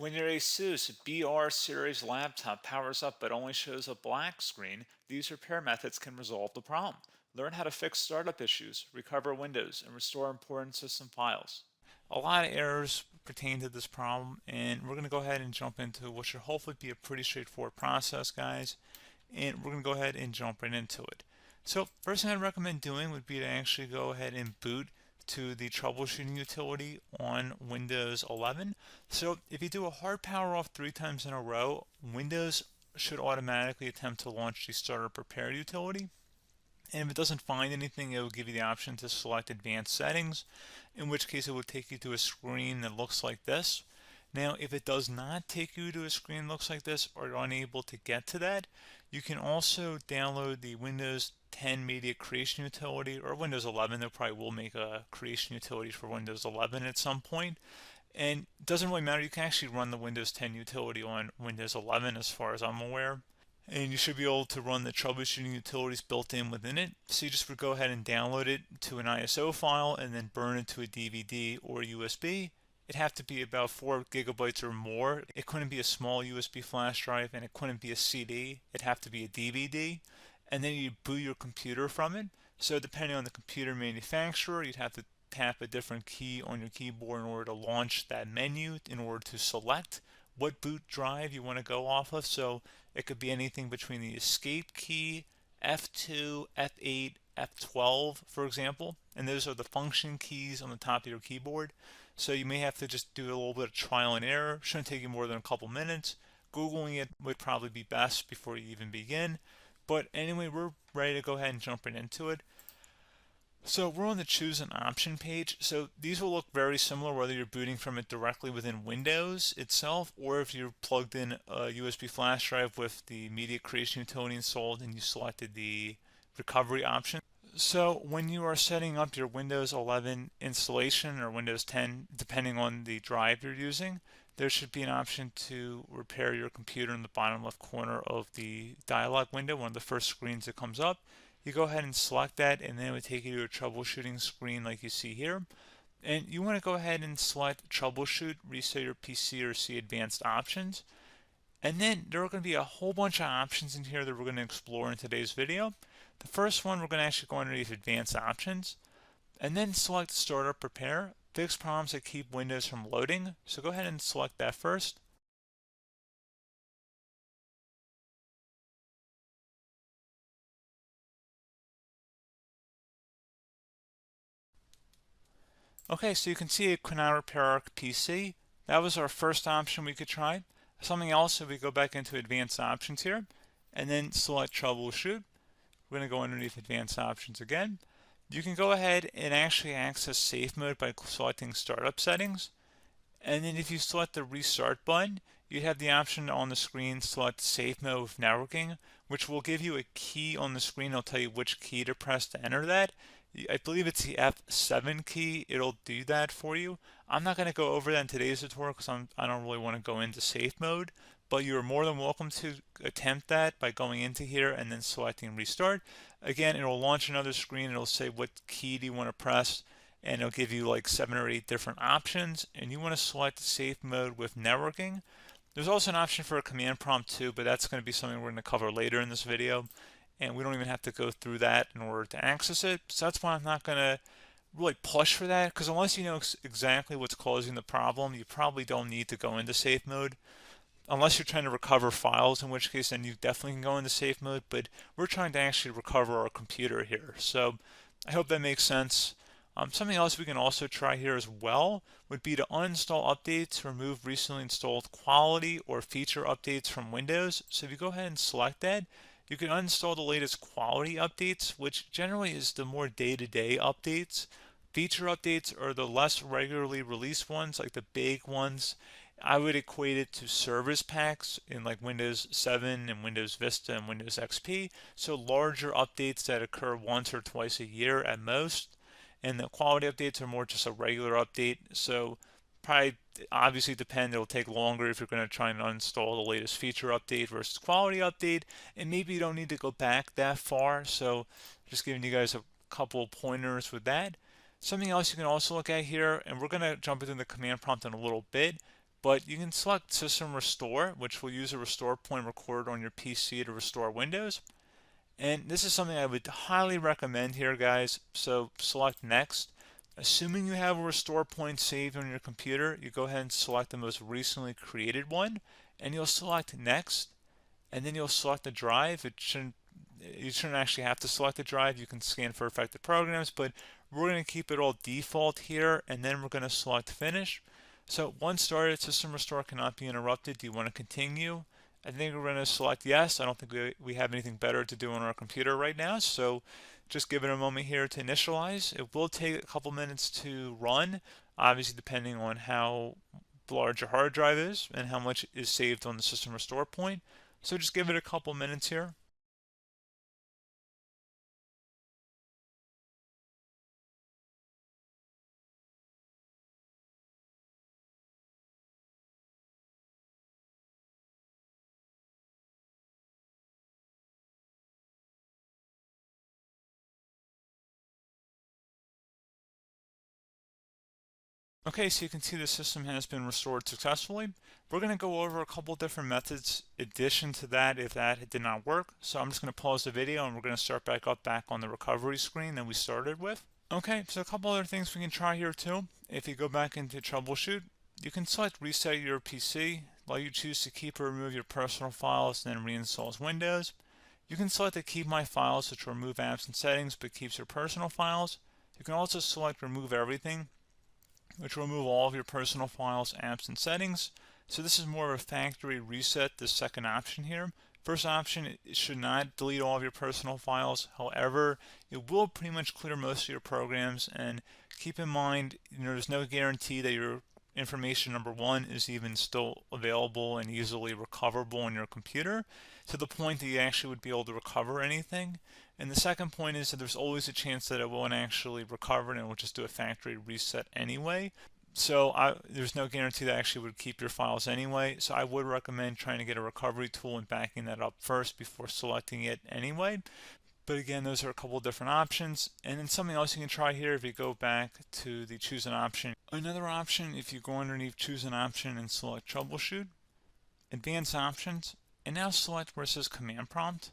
When your ASUS BR Series laptop powers up but only shows a black screen, these repair methods can resolve the problem. Learn how to fix startup issues, recover Windows, and restore important system files. A lot of errors pertain to this problem, and we're going to go ahead and jump into what should hopefully be a pretty straightforward process, guys. And we're going to go ahead and jump right into it. So first thing I'd recommend doing would be to actually go ahead and boot to the troubleshooting utility on Windows 11. So if you do a hard power off 3 times in a row, Windows should automatically attempt to launch the startup repair utility. And if it doesn't find anything, it will give you the option to select advanced settings, in which case it will take you to a screen that looks like this. Now, if it does not take you to a screen that looks like this, or you're unable to get to that, you can also download the Windows 10 Media Creation Utility, or Windows 11. They probably will make a creation utility for Windows 11 at some point. And it doesn't really matter, you can actually run the Windows 10 utility on Windows 11 as far as I'm aware. And you should be able to run the troubleshooting utilities built in within it. So you just would go ahead and download it to an ISO file and then burn it to a DVD or USB. It'd have to be about 4 gigabytes or more. It couldn't be a small USB flash drive, and it couldn't be a CD. It'd have to be a DVD. And then you boot your computer from it. So depending on the computer manufacturer, you'd have to tap a different key on your keyboard in order to launch that menu, in order to select what boot drive you want to go off of. So it could be anything between the escape key, F2, F8, F12, for example. And those are the function keys on the top of your keyboard. So you may have to just do a little bit of trial and error. Shouldn't take you more than a couple minutes. Googling it would probably be best before you even begin. But anyway, we're ready to go ahead and jump right into it. So we're on the choose an option page. So these will look very similar whether you're booting from it directly within Windows itself, or if you're plugged in a USB flash drive with the media creation utility installed and you selected the recovery option. So when you are setting up your Windows 11 installation or Windows 10, depending on the drive you're using, there should be an option to repair your computer in the bottom left corner of the dialog window, one of the first screens that comes up. You go ahead and select that, and then it would take you to a troubleshooting screen like you see here. And you want to go ahead and select troubleshoot, reset your PC, or see advanced options. And then there are going to be a whole bunch of options in here that we're going to explore in today's video. The first one, we're going to actually go underneath advanced options and then select startup repair, fix problems that keep Windows from loading. So go ahead and select that first. Okay, so you can see it could not repair our PC. That was our first option we could try. Something else, if we go back into advanced options here and then select troubleshoot, we're going to go underneath advanced options again. You can go ahead and actually access safe mode by selecting startup settings. And then if you select the restart button, you have the option on the screen select safe mode with networking, which will give you a key on the screen. It'll tell you which key to press to enter that. I believe it's the F7 key. It'll do that for you. I'm not going to go over that in today's tutorial because I don't really want to go into safe mode, but you're more than welcome to attempt that by going into here and then selecting restart. Again, it'll launch another screen. It'll say what key do you want to press, and it'll give you like 7 or 8 different options, and you want to select safe mode with networking. There's also an option for a command prompt too, but that's going to be something we're going to cover later in this video, and we don't even have to go through that in order to access it. So that's why I'm not going to really push for that, because unless you know exactly what's causing the problem, you probably don't need to go into safe mode. Unless you're trying to recover files, in which case then you definitely can go into safe mode, but we're trying to actually recover our computer here. So I hope that makes sense. Something else we can also try here as well would be to uninstall updates, remove recently installed quality or feature updates from Windows. So if you go ahead and select that, you can uninstall the latest quality updates, which generally is the more day-to-day updates. Feature updates are the less regularly released ones, like the big ones. I would equate it to service packs in like Windows 7 and Windows Vista and Windows XP. So larger updates that occur once or twice a year at most. And the quality updates are more just a regular update. So probably obviously depend, it'll take longer if you're going to try and uninstall the latest feature update versus quality update. And maybe you don't need to go back that far. So just giving you guys a couple pointers with that. Something else you can also look at here, and we're going to jump into the command prompt in a little bit, But you can select System Restore, which will use a restore point recorded on your PC to restore Windows. And this is something I would highly recommend here, guys. So select Next. Assuming you have a restore point saved on your computer, you go ahead and select the most recently created one, and you'll select Next, and then you'll select the drive. You shouldn't actually have to select the drive. You can scan for affected programs, but we're going to keep it all default here, and then we're going to select Finish. So once started, system restore cannot be interrupted. Do you want to continue? I think we're going to select yes. I don't think we have anything better to do on our computer right now, so just give it a moment here to initialize. It will take a couple minutes to run, obviously depending on how large your hard drive is and how much is saved on the system restore point. So just give it a couple minutes here. Okay, so you can see the system has been restored successfully. We're going to go over a couple different methods in addition to that if that did not work. So I'm just going to pause the video and we're going to start back on the recovery screen that we started with. Okay, so a couple other things we can try here too. If you go back into troubleshoot, you can select reset your PC, while you choose to keep or remove your personal files and then reinstalls Windows. You can select to keep my files, which will remove apps and settings but keeps your personal files. You can also select remove everything, which will remove all of your personal files, apps, and settings. So this is more of a factory reset, the second option here. First option, it should not delete all of your personal files. However, it will pretty much clear most of your programs. And keep in mind, there's no guarantee that your information, number one, is even still available and easily recoverable on your computer to the point that you actually would be able to recover anything. And the second point is that there's always a chance that it won't actually recover and it will just do a factory reset anyway. So there's no guarantee that actually would keep your files anyway. So I would recommend trying to get a recovery tool and backing that up first before selecting it anyway. But again, those are a couple of different options. And then something else you can try here if you go back to the choose an option. Another option, if you go underneath choose an option and select troubleshoot, advanced options, and now select where it says command prompt.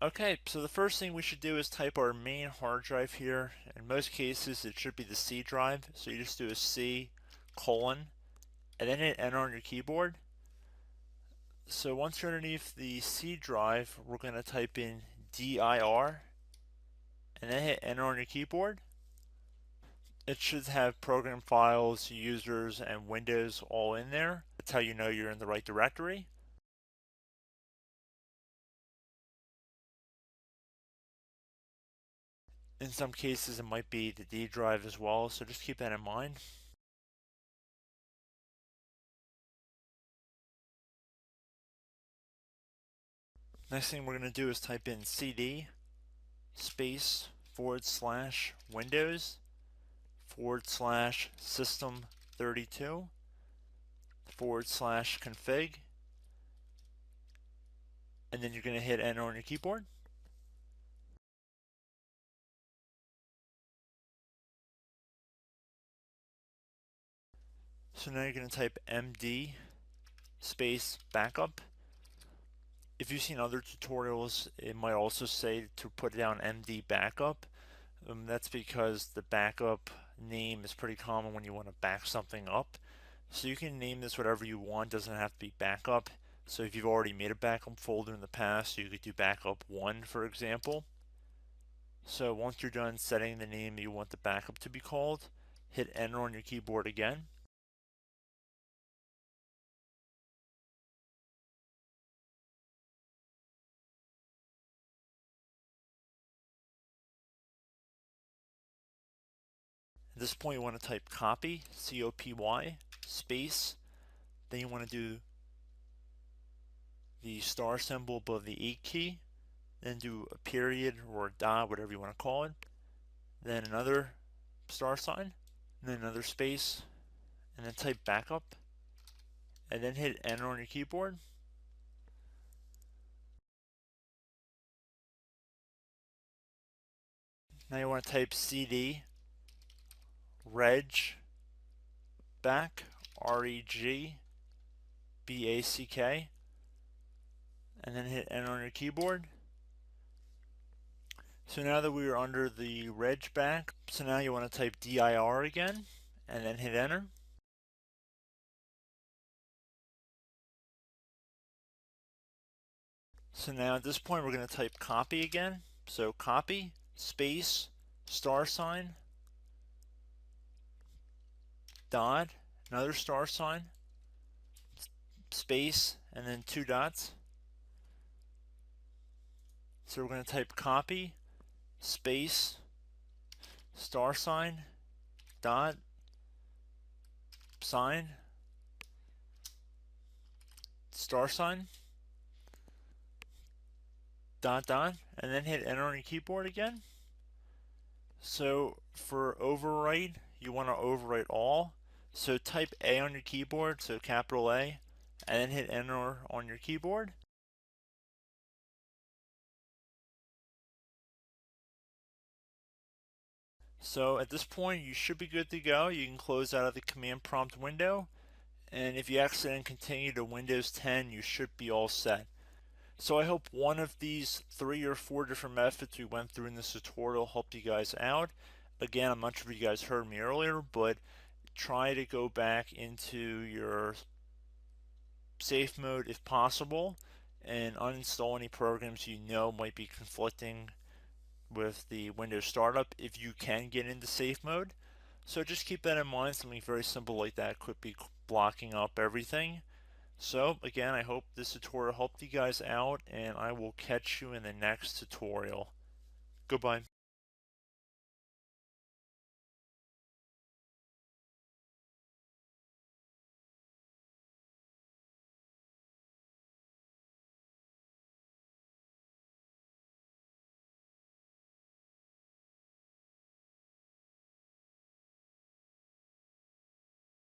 Okay, so the first thing we should do is type our main hard drive here. In most cases, it should be the C drive. So you just do a C colon and then hit enter on your keyboard. So once you're underneath the C drive, we're going to type in dir and then hit enter on your keyboard. It should have program files, users, and Windows all in there. That's how you know you're in the right directory. In some cases, it might be the D drive as well, so just keep that in mind. Next thing we're going to do is type in cd space / Windows / system 32 / config, and then you're going to hit enter on your keyboard. So now you're going to type md space backup. If you've seen other tutorials, it might also say to put down md backup. That's because the backup name is pretty common when you want to back something up. So you can name this whatever you want, doesn't have to be backup. So if you've already made a backup folder in the past, you could do backup 1, for example. So once you're done setting the name you want the backup to be called, hit enter on your keyboard again. At this point you want to type copy, C-O-P-Y, space, then you want to do the star symbol above the 8 key, then do a period or a dot, whatever you want to call it, then another star sign, and then another space, and then type backup, and then hit enter on your keyboard. Now you want to type cd reg back, REGBACK, and then hit enter on your keyboard. So now that we are under the reg back, so now you want to type DIR again, and then hit enter. So now at this point we're going to type copy again. So copy, space, $sign, dot, another $sign, space, and then 2 dots. So we're going to type copy, space, $sign, dot, sign, $sign, dot, dot, and then hit enter on your keyboard again. So for overwrite, you want to overwrite all. So type A on your keyboard, so capital A, and then hit enter on your keyboard. So at this point, you should be good to go. You can close out of the command prompt window, and if you accidentally continue to Windows 10, you should be all set. So I hope one of these 3 or 4 different methods we went through in this tutorial helped you guys out. Again, I'm not sure if you guys heard me earlier, but try to go back into your safe mode if possible and uninstall any programs you know might be conflicting with the Windows startup if you can get into safe mode. So just keep that in mind. Something very simple like that could be blocking up everything. So again, I hope this tutorial helped you guys out, and I will catch you in the next tutorial. Goodbye.